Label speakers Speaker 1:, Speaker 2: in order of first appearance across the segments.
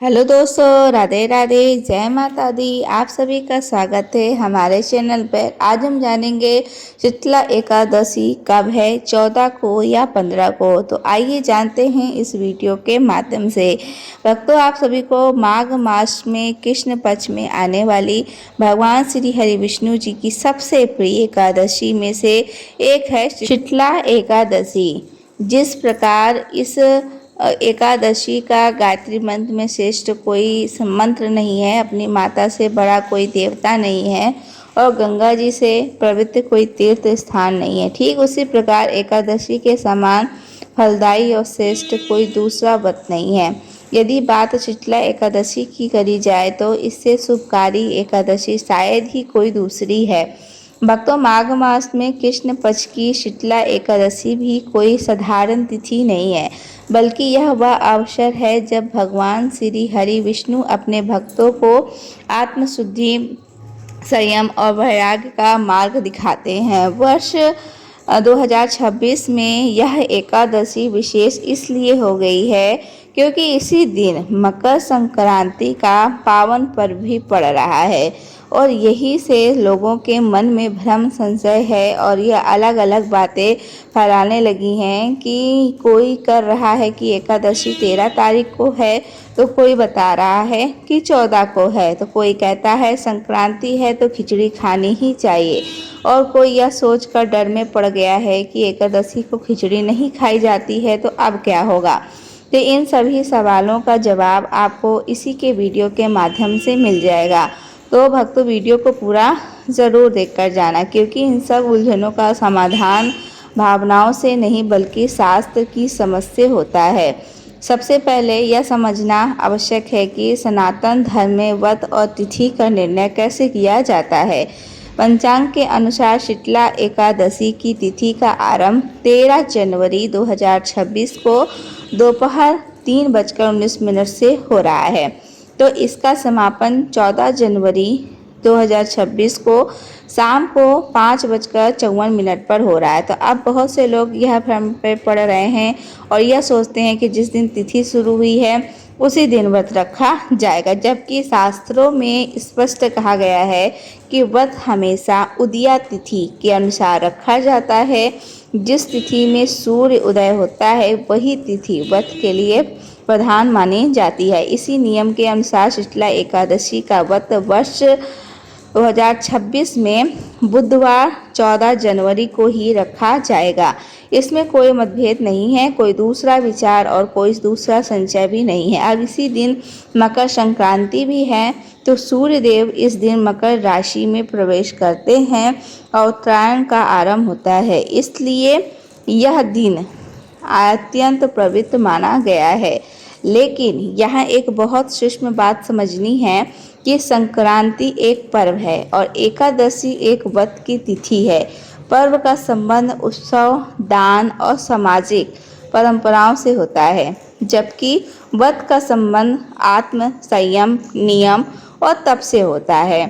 Speaker 1: Hello दोस्तों, राधे राधे, जय माता दी। आप सभी का स्वागत है हमारे चैनल पर। आज हम जानेंगे शीतला एकादशी कब है, 14 को या 15 को। तो आइए जानते हैं इस वीडियो के माध्यम से। भक्तों, आप सभी को माघ मास में कृष्ण पक्ष में आने वाली भगवान श्री हरि विष्णु जी की सबसे प्रिय एकादशी में से एक है शीतला एकादशी। जिस प्रकार इस एकादशी का गायत्री मंत्र में श्रेष्ठ कोई मंत्र नहीं है, अपनी माता से बड़ा कोई देवता नहीं है और गंगा जी से पवित्र कोई तीर्थ स्थान नहीं है, ठीक उसी प्रकार एकादशी के समान फलदायी और श्रेष्ठ कोई दूसरा व्रत नहीं है। यदि बात शीतला एकादशी की करी जाए तो इससे शुभकारी एकादशी शायद ही कोई दूसरी है। भक्तों, माघ मास में कृष्ण पक्ष की शीतला एकादशी भी कोई साधारण तिथि नहीं है, बल्कि यह वह अवसर है जब भगवान श्री हरि विष्णु अपने भक्तों को आत्मशुद्धि, संयम और वैराग्य का मार्ग दिखाते हैं। वर्ष 2026 में यह एकादशी विशेष इसलिए हो गई है क्योंकि इसी दिन मकर संक्रांति का पावन पर्व भी पड़ रहा है और यही से लोगों के मन में भ्रम संशय है और यह अलग अलग बातें फैलाने लगी हैं कि कोई कर रहा है कि एकादशी 13 तारीख को है, तो कोई बता रहा है कि 14 को है, तो कोई कहता है संक्रांति है तो खिचड़ी खानी ही चाहिए और कोई यह सोचकर डर में पड़ गया है कि एकादशी को खिचड़ी नहीं खाई जाती है तो अब क्या होगा। तो इन सभी सवालों का जवाब आपको इसी के वीडियो के माध्यम से मिल जाएगा। तो भक्तों, वीडियो को पूरा ज़रूर देखकर जाना, क्योंकि इन सब उलझनों का समाधान भावनाओं से नहीं बल्कि शास्त्र की समझ से होता है। सबसे पहले यह समझना आवश्यक है कि सनातन धर्म में व्रत और तिथि का निर्णय कैसे किया जाता है। पंचांग के अनुसार शीतला एकादशी की तिथि का आरंभ 13 जनवरी 2026 को दोपहर 3:19 से हो रहा है, तो इसका समापन 14 जनवरी 2026 को शाम को 5:54 पर हो रहा है। तो अब बहुत से लोग यह भ्रम पर पड़ रहे हैं और यह सोचते हैं कि जिस दिन तिथि शुरू हुई है उसी दिन व्रत रखा जाएगा, जबकि शास्त्रों में स्पष्ट कहा गया है कि व्रत हमेशा उदया तिथि के अनुसार रखा जाता है। जिस तिथि में सूर्य उदय होता है वही तिथि व्रत के लिए प्रधान मानी जाती है। इसी नियम के अनुसार शीतला एकादशी का व्रत वर्ष 2026 में बुधवार 14 जनवरी को ही रखा जाएगा। इसमें कोई मतभेद नहीं है, कोई दूसरा विचार और कोई दूसरा संशय भी नहीं है। अब इसी दिन मकर संक्रांति भी है, तो सूर्य देव इस दिन मकर राशि में प्रवेश करते हैं और उत्तरायण का आरंभ होता है, इसलिए यह दिन अत्यंत पवित्र माना गया है। लेकिन यहाँ एक बहुत सूक्ष्म बात समझनी है कि संक्रांति एक पर्व है और एकादशी एक व्रत की तिथि है। पर्व का संबंध उत्सव, दान और सामाजिक परंपराओं से होता है, जबकि व्रत का संबंध आत्म संयम, नियम और तप से होता है।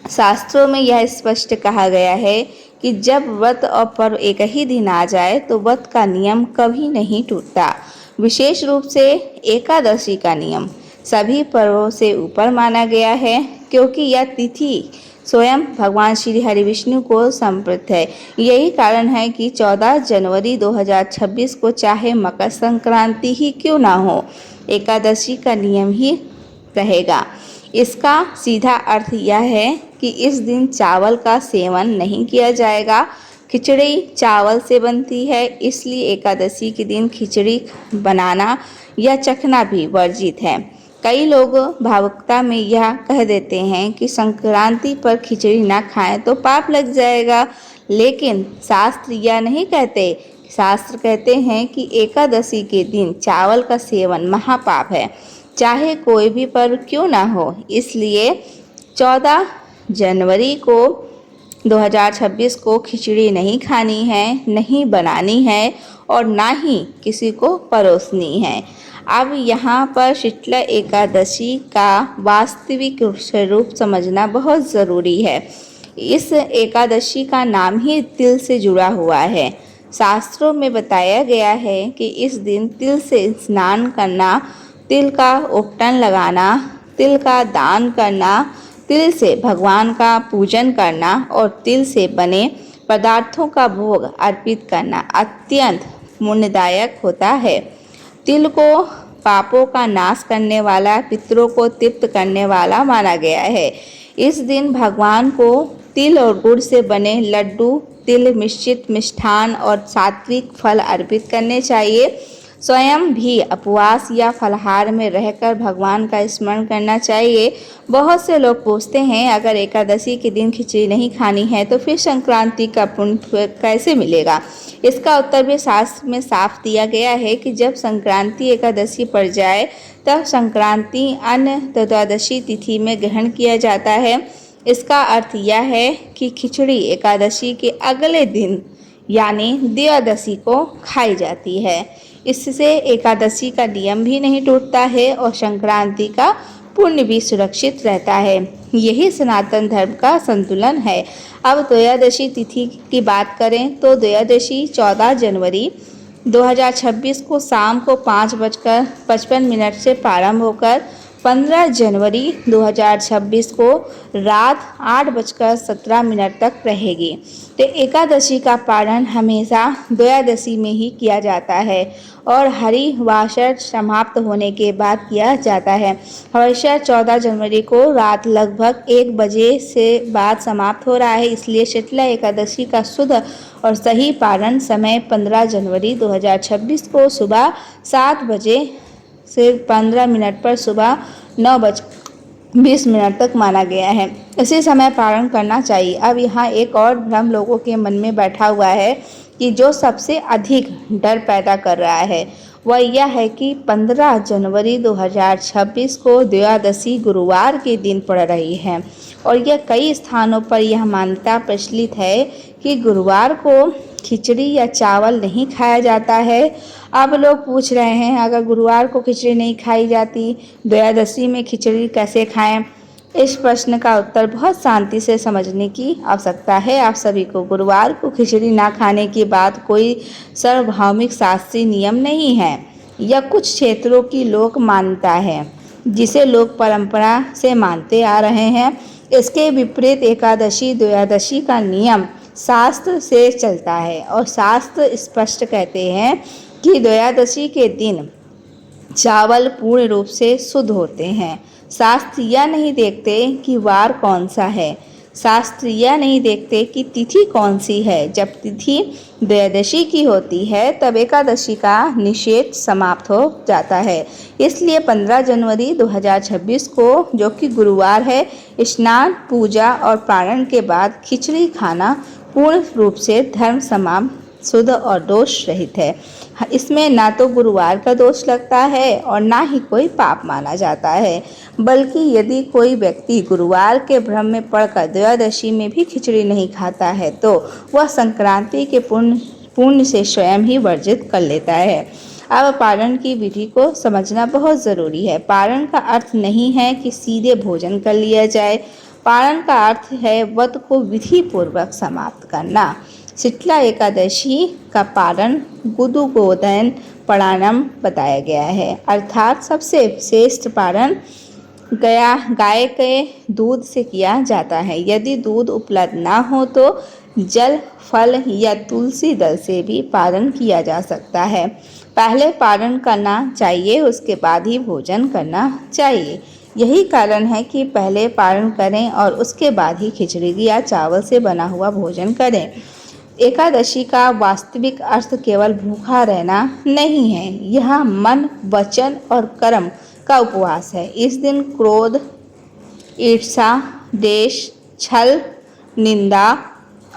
Speaker 1: शास्त्रों में यह स्पष्ट कहा गया है कि जब व्रत और पर्व एक ही दिन आ जाए तो व्रत का नियम कभी नहीं टूटता। विशेष रूप से एकादशी का नियम सभी पर्वों से ऊपर माना गया है, क्योंकि यह तिथि स्वयं भगवान श्री हरि विष्णु को समर्पित है। यही कारण है कि 14 जनवरी 2026 को चाहे मकर संक्रांति ही क्यों ना हो, एकादशी का नियम ही रहेगा। इसका सीधा अर्थ यह है कि इस दिन चावल का सेवन नहीं किया जाएगा। खिचड़ी चावल से बनती है, इसलिए एकादशी के दिन खिचड़ी बनाना या चखना भी वर्जित है। कई लोग भावुकता में यह कह देते हैं कि संक्रांति पर खिचड़ी ना खाएं तो पाप लग जाएगा, लेकिन शास्त्र यह नहीं कहते। शास्त्र कहते हैं कि एकादशी के दिन चावल का सेवन महापाप है, चाहे कोई भी पर्व क्यों ना हो। इसलिए 14 जनवरी को 2026 को खिचड़ी नहीं खानी है, नहीं बनानी है और ना ही किसी को परोसनी है। अब यहाँ पर शीतला एकादशी का वास्तविक स्वरूप समझना बहुत ज़रूरी है। इस एकादशी का नाम ही तिल से जुड़ा हुआ है। शास्त्रों में बताया गया है कि इस दिन तिल से स्नान करना तिल का उपटन लगाना, तिल का दान करना, तिल से भगवान का पूजन करना और तिल से बने पदार्थों का भोग अर्पित करना अत्यंत पुण्यदायक होता है। तिल को पापों का नाश करने वाला, पितरों को तृप्त करने वाला माना गया है। इस दिन भगवान को तिल और गुड़ से बने लड्डू, तिल मिश्रित मिष्ठान और सात्विक फल अर्पित करने चाहिए। स्वयं भी उपवास या फलाहार में रहकर भगवान का स्मरण करना चाहिए। बहुत से लोग पूछते हैं, अगर एकादशी के दिन खिचड़ी नहीं खानी है तो फिर संक्रांति का पुण्य कैसे मिलेगा? इसका उत्तर भी शास्त्र में साफ दिया गया है कि जब संक्रांति एकादशी पड़ जाए तब संक्रांति अन्न द्वादशी तिथि में ग्रहण किया जाता है। इसका अर्थ यह है कि खिचड़ी एकादशी के अगले दिन यानी द्वादशी को खाई जाती है। इससे एकादशी का नियम भी नहीं टूटता है और संक्रांति का पुण्य भी सुरक्षित रहता है। यही सनातन धर्म का संतुलन है। अब द्वादशी तिथि की बात करें तो द्वादशी 14 जनवरी 2026 को शाम को 5:55 से प्रारंभ होकर 15 जनवरी 2026 को रात 8:17 तक रहेगी। तो एकादशी का पारण हमेशा द्वादशी में ही किया जाता है और हरिवासर समाप्त होने के बाद किया जाता है। हरिवासर 14 जनवरी को रात लगभग 1 बजे से बाद समाप्त हो रहा है, इसलिए शीतला एकादशी का शुद्ध और सही पारण समय 15 जनवरी 2026 को सुबह 7 बजे से 15 मिनट पर सुबह 9:20 तक माना गया है। इसी समय पारण करना चाहिए। अब यहाँ एक और भ्रम लोगों के मन में बैठा हुआ है कि जो सबसे अधिक डर पैदा कर रहा है वह यह है कि 15 जनवरी 2026 को द्वादशी गुरुवार के दिन पड़ रही है और यह कई स्थानों पर यह मान्यता प्रचलित है कि गुरुवार को खिचड़ी या चावल नहीं खाया जाता है। अब लोग पूछ रहे हैं, अगर गुरुवार को खिचड़ी नहीं खाई जाती, द्वादशी में खिचड़ी कैसे खाएं? इस प्रश्न का उत्तर बहुत शांति से समझने की आवश्यकता है। आप सभी को गुरुवार को खिचड़ी ना खाने की बात कोई सार्वभौमिक शास्त्रीय नियम नहीं है। यह कुछ क्षेत्रों की लोक मान्यता है जिसे लोग परंपरा से मानते आ रहे हैं। इसके विपरीत एकादशी द्वादशी का नियम शास्त्र से चलता है और शास्त्र स्पष्ट कहते हैं कि द्वादशी के दिन चावल पूर्ण रूप से शुद्ध होते हैं। शास्त्र यह नहीं देखते कि वार कौन सा है, शास्त्र यह नहीं देखते कि तिथि कौन सी है। जब तिथि द्वादशी की होती है तब एकादशी का निषेध समाप्त हो जाता है। इसलिए 15 जनवरी 2026 को, जो कि गुरुवार है, स्नान, पूजा और पारण के बाद खिचड़ी खाना पूर्ण रूप से धर्म समान, शुद्ध और दोष रहित है। इसमें ना तो गुरुवार का दोष लगता है और ना ही कोई पाप माना जाता है, बल्कि यदि कोई व्यक्ति गुरुवार के भ्रम में पड़कर द्वादशी में भी खिचड़ी नहीं खाता है तो वह संक्रांति के पुण्य से स्वयं ही वर्जित कर लेता है। अब पारण की विधि को समझना बहुत ज़रूरी है। पारण का अर्थ नहीं है कि सीधे भोजन कर लिया जाए। पारण का अर्थ है व्रत को विधि पूर्वक समाप्त करना। शीतला एकादशी का पारण गुदुगोदन पारणम बताया गया है, अर्थात सबसे श्रेष्ठ पारण गाय के दूध से किया जाता है। यदि दूध उपलब्ध ना हो तो जल, फल या तुलसी दल से भी पारण किया जा सकता है। पहले पारण करना चाहिए, उसके बाद ही भोजन करना चाहिए। यही कारण है कि पहले पारण करें और उसके बाद ही खिचड़ी या चावल से बना हुआ भोजन करें। एकादशी का वास्तविक अर्थ केवल भूखा रहना नहीं है, यह मन, वचन और कर्म का उपवास है। इस दिन क्रोध, ईर्ष्या, द्वेष, छल, निंदा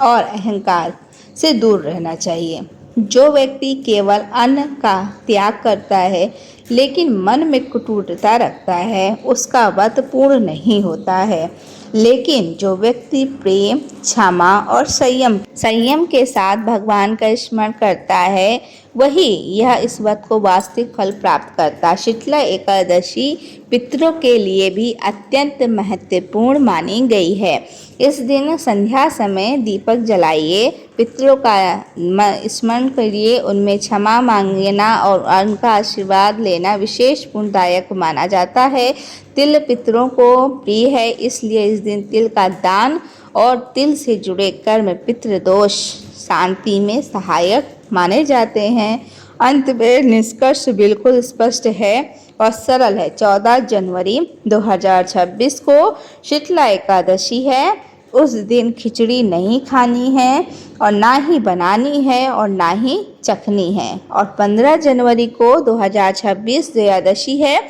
Speaker 1: और अहंकार से दूर रहना चाहिए। जो व्यक्ति केवल अन्न का त्याग करता है लेकिन मन में कटुता रखता है, उसका व्रत पूर्ण नहीं होता है। लेकिन जो व्यक्ति प्रेम, क्षमा और संयम के साथ भगवान का स्मरण करता है, वही यह इस व्रत को वास्तविक फल प्राप्त करता। शीतला एकादशी पितरों के लिए भी अत्यंत महत्वपूर्ण मानी गई है। इस दिन संध्या समय दीपक जलाइए, पितरों का स्मरण करिए, उनमें क्षमा मांगना और उनका आशीर्वाद लेना विशेष पुण्यदायक माना जाता है। तिल पितरों को प्रिय है, इसलिए इस दिन तिल का दान और तिल से जुड़े कर्म पितृदोष शांति में सहायक माने जाते हैं। अंत में निष्कर्ष बिल्कुल स्पष्ट है और सरल है। 14 जनवरी 2026 को शीतला एकादशी है। उस दिन खिचड़ी नहीं खानी है और ना ही बनानी है और ना ही चखनी है। और 15 जनवरी को 2026 द्वादशी है,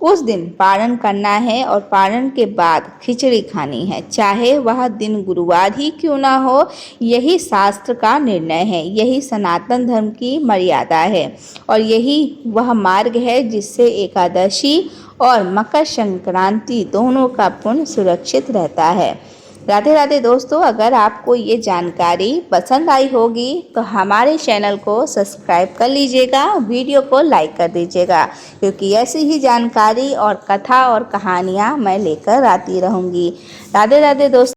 Speaker 1: उस दिन पारण करना है और पारण के बाद खिचड़ी खानी है, चाहे वह दिन गुरुवार ही क्यों ना हो। यही शास्त्र का निर्णय है, यही सनातन धर्म की मर्यादा है और यही वह मार्ग है जिससे एकादशी और मकर संक्रांति दोनों का पुण्य सुरक्षित रहता है। राधे राधे दोस्तों, अगर आपको ये जानकारी पसंद आई होगी तो हमारे चैनल को सब्सक्राइब कर लीजिएगा, वीडियो को लाइक कर दीजिएगा, क्योंकि ऐसी ही जानकारी और कथा और कहानियाँ मैं लेकर आती रहूँगी। राधे राधे दोस्तों।